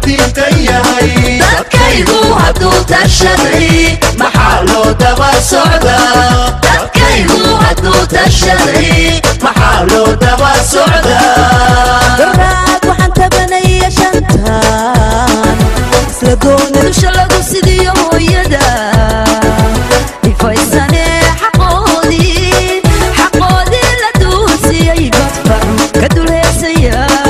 تنتهي كيدو هدو تشري محلو دبا سعدا كيدو هدو تشري محلو دبا سعدا دراد وحن تبني شنتان سلقون الشلق سيدي ويدا يفايساني حقودي لدوسي اي بطفر كدو الهيسيات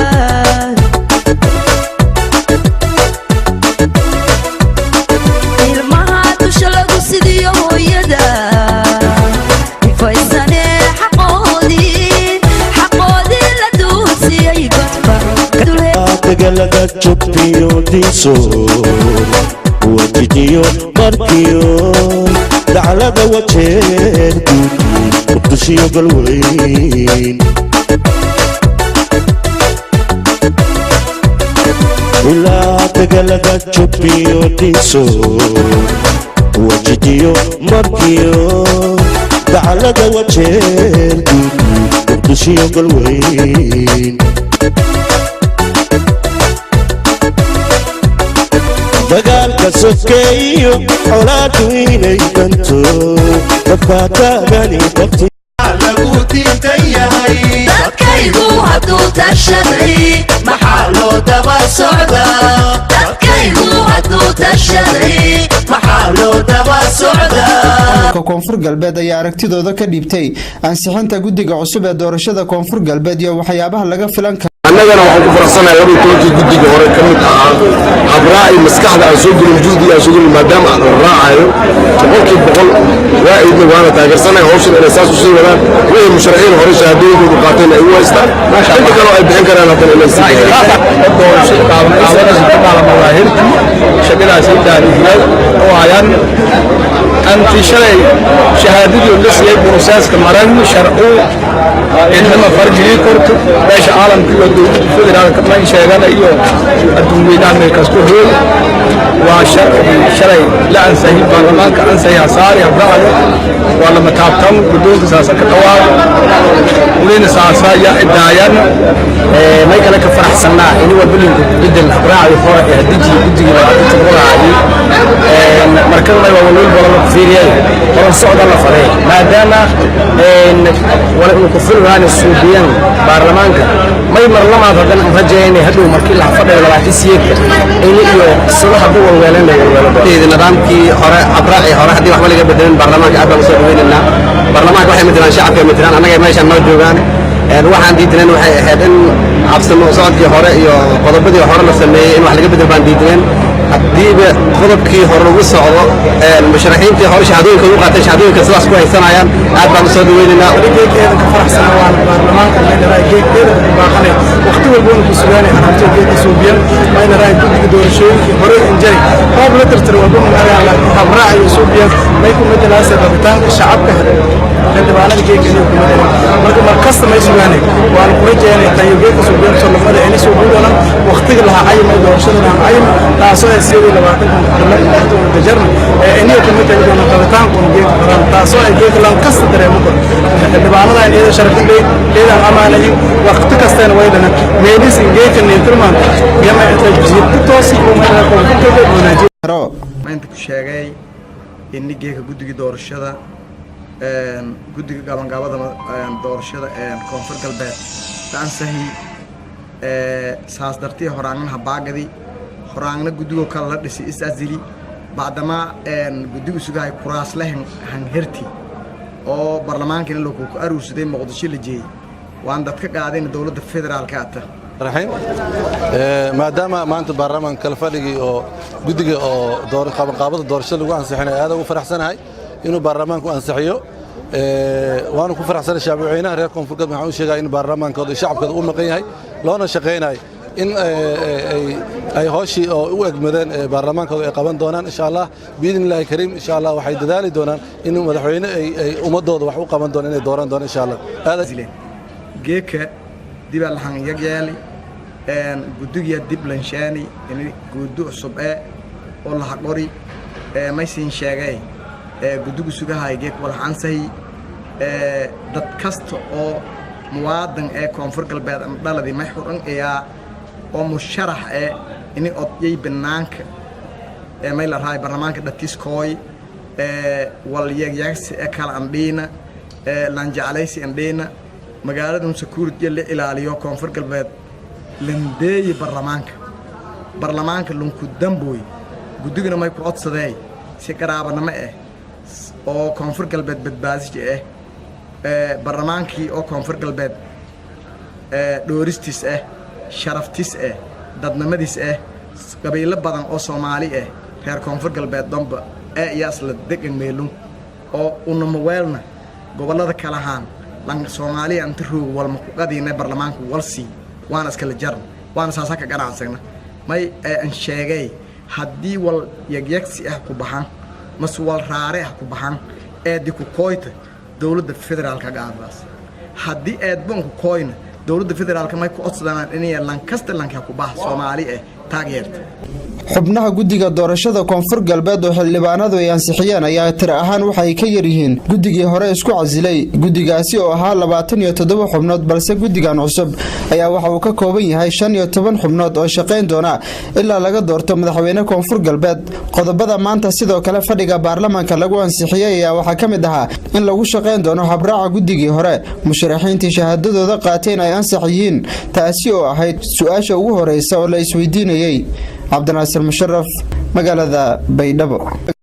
تقلق تشوبيو ديسو وجديو ماركيو دعلا دواتين وبتشيو قلوين ولا تقلق تشوبيو ديسو وجديو ماركيو دعلا دواتين وبتشيو قلوين dagaalka sokeeyo xolaadu inay danto dafaataagani dabti lagu diintayahay dadkaygu hadduu tashaday maxaa loo daba socdaa dadkaygu hadduu tashaday maxaa loo daba socdaa koonfur galbeed ayaa aragtidooda ka dhiibtay ansixinta guddiga cusub ee doorashada koonfur galbeed iyo waxyaabaha laga filan karo annagana waxaan ku faraxsanahay labada tobankii guddiga hore ka mid ahaa habraaci maskaxda aan soo gelin juhdi aan soo gelin maadaama aan raacayo boqolkiiba boqol waaidna waana taageersanahay hawshan inay saas usii wadaan wixii musharaxiin hore shahaadooyinkoodu qaateen ay u haystaan inta kaloo ay bixin karaan haddana inay أنت شلي شهادتي ولسه بروساس كمرن شرعو إنما فرجي كرت باش عالم كله فدرال كمان شيغان ايو الدنيا من كسكو وشرعي لا انسى برلمان كانسى يساري ابراهيم ولا متابتم بدون اساس كتوار ولين اساسا يا ادايان ما كان كفرح سنه اني وبلين بدل ابراهيم فرح يهديجي بدي تقول عادي مركز ما يقولون ولا فيريال ولا صعد الله فريق ما دام ولا كفر هذا السودان برلمان ما يمر لما فدان فجيني هدو مركي لا فدان ولا تسيك اني iyo sida haduu walweelanayo nidaamkii hore abraaci hore hadii wax waliga bedelan barlamaanka aad baan soo dhaweynaa barlamaanka waxay midaan shacabka midaan anaga meesha noo joogan waxaan diidnaan waxay ahayd in cabsano socodkii hore iyo qodobadii hore la sameeyay in wax laga bedel baan diidnaan hadii qodobkii hore lagu socdo musharaxiintii hore shahaadooyinka u qaatay shahaadooyinka sidaas ku haysanayaan aad baan soo dhaweynaa geedkeeda ka faraxsan waa barlamaanka meelaha geedkeeda baaqanay waqti walba uu sugaanay aragto geedka Soobiyan meelaha guddiga doorashooyinka hore injay qaab la tirtir walba meelaha habraaci Soobiyan may ku midalaas rabitaanka shacabka xildhibaanada geedkeeda ku midalaas marka markasta may sugaanay waan ku rajaynay tayo geedka Soobiyan soo lamada inay soo guudana waqtiga la hayay doorashada ayay taasoo ay sidii 20 dajarna inay ku midalaas rabitaanka geedka taasoo ay geedka lan kasta dareemo xildhibaanada ay sharafin leedahay amaanay waqti kasta weydana meelis geedka neerman yama tajid toosi oo meelaha koonfurta wanaajiro maanta ku sheegay in geedka guddiga doorashada guddiga gabangaabada doorashada koonfur galbeed taan sahi saas dartii horaanna baagadi horaanna guddiga kala la dhisay isazili baadama guddiga sugaay kuraas leh hanherti oo barlamaanka in lagu aruursaday muqdisho la jeeyay waan dadka qaadeen dawladda federaalka ata raxiim maadaama maanta baarlamaanka kala fadhigay oo guddiga oo qabanqaabada doorashada lagu ansixinay aad ugu faraxsanahay inuu baarlamaanku ansixiyo waanu ku faraxsanahay shacabweynaha reer koonfur galbeed waxaan u sheegay in baarlamaankooda shacabkooda u maqan yahay loona shaqeynayo in ay hooshii oo u egmadeen baarlamaankooda ay qaban doonaan insha Allah biidin Ilaahay kariim insha Allah waxay dadaali doonaan in madaxweyne ay ummadooda wax u qaban doonaan inay dooran doonaan insha Allah aad geeka dib lahan yagyali guddiga dib lanshaani in guddu cusub oo la xaqori ma siin sheegay guddiga sugahay geek walxansay dad kasta oo muwaadin koonfur galbeed ama dhaladii ma xuran oo musharax ini odyay banaanka may la raay barlamaanka dhatiskooy wal yeegyagsi kala andhiina lan jeclaysi andhiina magaalada security la ilaaliyo koonfur galbeed landeey barlamaanka lunku damboy gudigana may ku codsaday si qaraabanimo oo koonfur galbeed badbaadis barlamaankii oo koonfur galbeed dooristis sharaftis dadnimadiis qabiilo badan oo Soomaali reer koonfur galbeed damba yaas la degan meelun oo unama weelna gobolada kala ahaan lan Soomaaliya inta roog wal ma ku qadiinay barlamaanku walsi waana iskala jaran waana saasaka ganacsana may aan sheegay haddii wal yagyagsi ku baxan maswal raare ku baxan di ku kooyta dawladda federaalka gaabas haddii ban ku kooyna dawladda federaalka may ku codsadaan inay Lancaster lanka ku baax Soomaali taageerta xubnaha guddiga doorashada koonfur galbeed oo xildhibaanadu ay ansixiyeen ayaa tir ahaan waxay ka yar yihiin guddigii hore isku casilay guddigaasi oo ahaa 27 xubnood balse guddigan cusub ayaa waxa uu ka kooban yahay 15 xubnood oo shaqeyn doona ilaa laga doorto madaxweyne koonfur galbeed qodobada maanta sidoo kale fadhiga baarlamaanka lagu ansixiyay ayaa waxa ka mid ahaa in lagu shaqeyn doono habraaca guddigii hore musharaxiintii shahaadadooda qaateen ay ansaxiyiin taasi oo ahayd su'aasha ugu horeysa oo la isweydiinayay عبد الناصر مشرف مقالة بيدبو